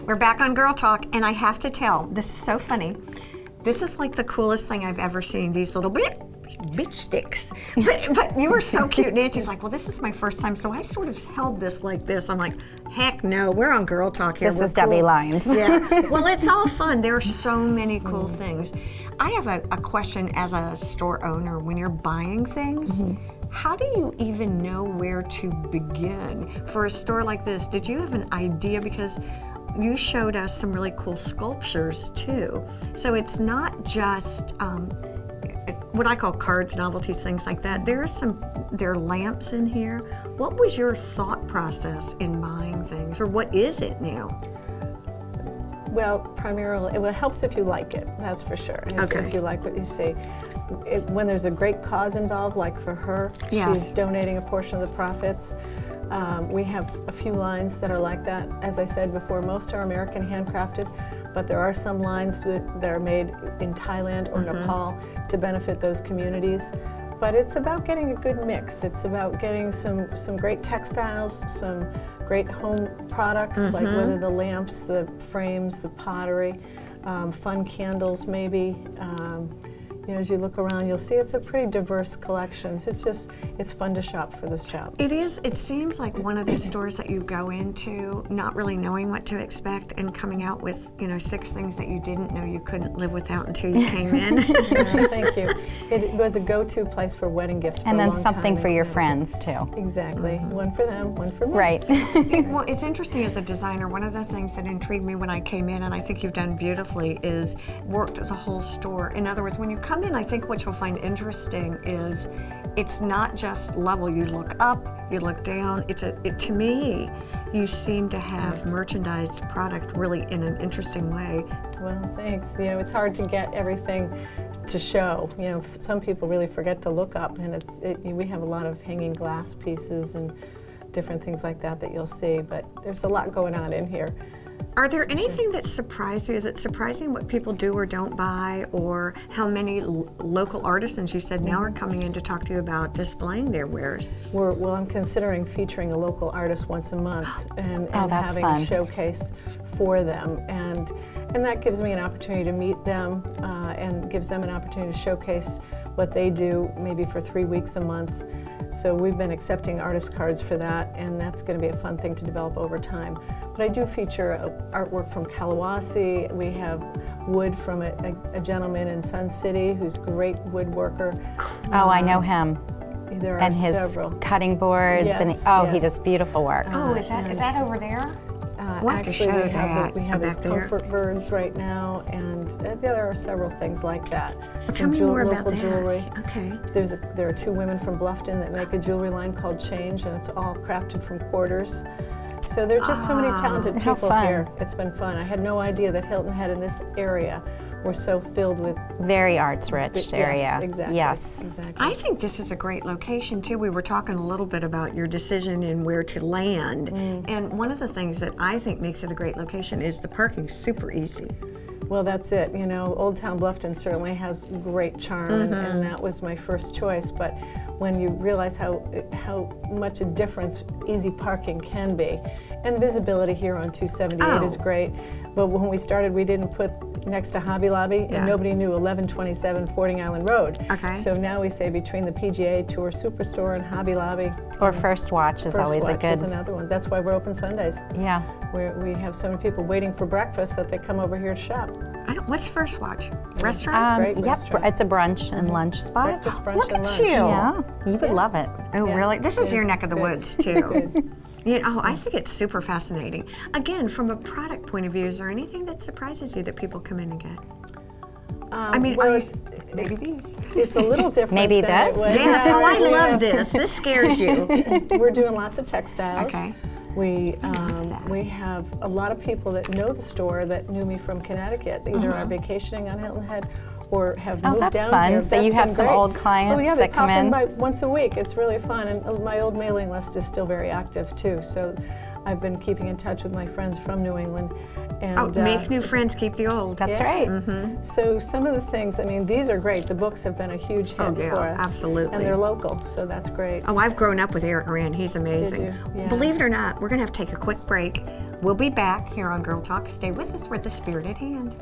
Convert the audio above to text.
We're back on Girl Talk, and I have to tell, this is so funny. This is like the coolest thing I've ever seen, these little bitch sticks. But you were so cute. Nancy's like, well, this is my first time, so I sort of held this like this. I'm like, heck no, we're on Girl Talk here. This is Debbie Lines. Yeah. Well, it's all fun. There are so many cool things. I have a question as a store owner. When you're buying things, how do you even know where to begin? For a store like this, did you have an idea? Because you showed us some really cool sculptures too. So it's not just what I call cards, novelties, things like that. There are lamps in here. What was your thought process in buying things, or what is it now? Well, primarily, it helps if you like it, that's for sure. If you like what you see. When there's a great cause involved, like for her, she's donating a portion of the profits. We have a few lines that are like that. As I said before, most are American handcrafted, but there are some lines that are made in Thailand or Nepal to benefit those communities. But it's about getting a good mix. It's about getting some great textiles, some great home products, like whether the lamps, the frames, the pottery, fun candles maybe. You know, as you look around, you'll see it's a pretty diverse collection. It's fun to shop for this shop. It is. It seems like one of the stores that you go into not really knowing what to expect and coming out with, 6 things that you didn't know you couldn't live without until you came in. Thank you. It was a go-to place for wedding gifts for and a then long something time for your friends too. Exactly. One for them, one for me. Right. Well, it's interesting as a designer. One of the things that intrigued me when I came in, and I think you've done beautifully, is worked the whole store. In other words, when you come in, I think what you'll find interesting is it's not just level. You look up, you look down. To me, you seem to have merchandised product really in an interesting way. Well, thanks. It's hard to get everything to show. Some people really forget to look up, and we have a lot of hanging glass pieces and different things like that you'll see, but there's a lot going on in here. Are there anything that surprised you? Is it surprising what people do or don't buy, or how many local artisans you said now are coming in to talk to you about displaying their wares? Well, I'm considering featuring a local artist once a month and having fun. a showcase for them, and that gives me an opportunity to meet them and gives them an opportunity to showcase what they do maybe for 3 weeks a month. So we've been accepting artist cards for that, and that's going to be a fun thing to develop over time. But I do feature artwork from Kalawasi. We have wood from a gentleman in Sun City who's a great woodworker. Oh, I know him. There are and his several. Cutting boards, he does beautiful work. Oh, is that over there? We'll have to Actually, show we that. have his back there. comfort birds right now, and there are several things like that. Tell me more about local that. jewelry. Okay. There are 2 women from Bluffton that make a jewelry line called Change, and it's all crafted from quarters. So there are just so many talented how people fun. here. It's been fun. I had no idea that Hilton Head in this area were so filled with Very arts-rich area. Yes, exactly. Yes. Exactly. I think this is a great location too. We were talking a little bit about your decision in where to land, and one of the things that I think makes it a great location is the parking's super easy. Well, that's it. Old Town Bluffton certainly has great charm, and that was my first choice. But when you realize how much a difference easy parking can be, and visibility here on 278 is great. But when we started, we didn't put next to Hobby Lobby, and nobody knew 1127 Fording Island Road. Okay. So now we say between the PGA Tour Superstore and Hobby Lobby. Or First Watch is always a Watch good. is another one. That's why we're open Sundays. Yeah. We have so many people waiting for breakfast that they come over here to shop. What's First Watch? Restaurant? Great Yep. restaurant. It's a brunch and lunch spot. Breakfast, brunch, Look and at lunch. you. Yeah, you would love it. Oh, Yeah, really? This is it your is. neck of the Good. woods too. Good. I think it's super fascinating. Again, from a product point of view, is there anything that surprises you that people come in and get? Maybe these. It's a little different. Maybe than this? it was. Yes, oh, I love this. This scares you. We're doing lots of textiles. Okay. We that. we have a lot of people that know the store that knew me from Connecticut. Either are vacationing on Hilton Head or have moved that's down fun. here. So you That's have been some great. old clients oh, yeah, that they come pop in? by once a week. It's really fun, and my old mailing list is still very active too. So I've been keeping in touch with my friends from New England. And, Make new friends, keep the old. That's yeah. right. So some of the things, these are great. The books have been a huge hit yeah, for us. absolutely. And they're local, so that's great. Oh, I've grown up with Eric Rand. He's amazing. Did you? Yeah. Believe it or not, we're going to have to take a quick break. We'll be back here on Girl Talk. Stay with us. We're the Spirited Hand.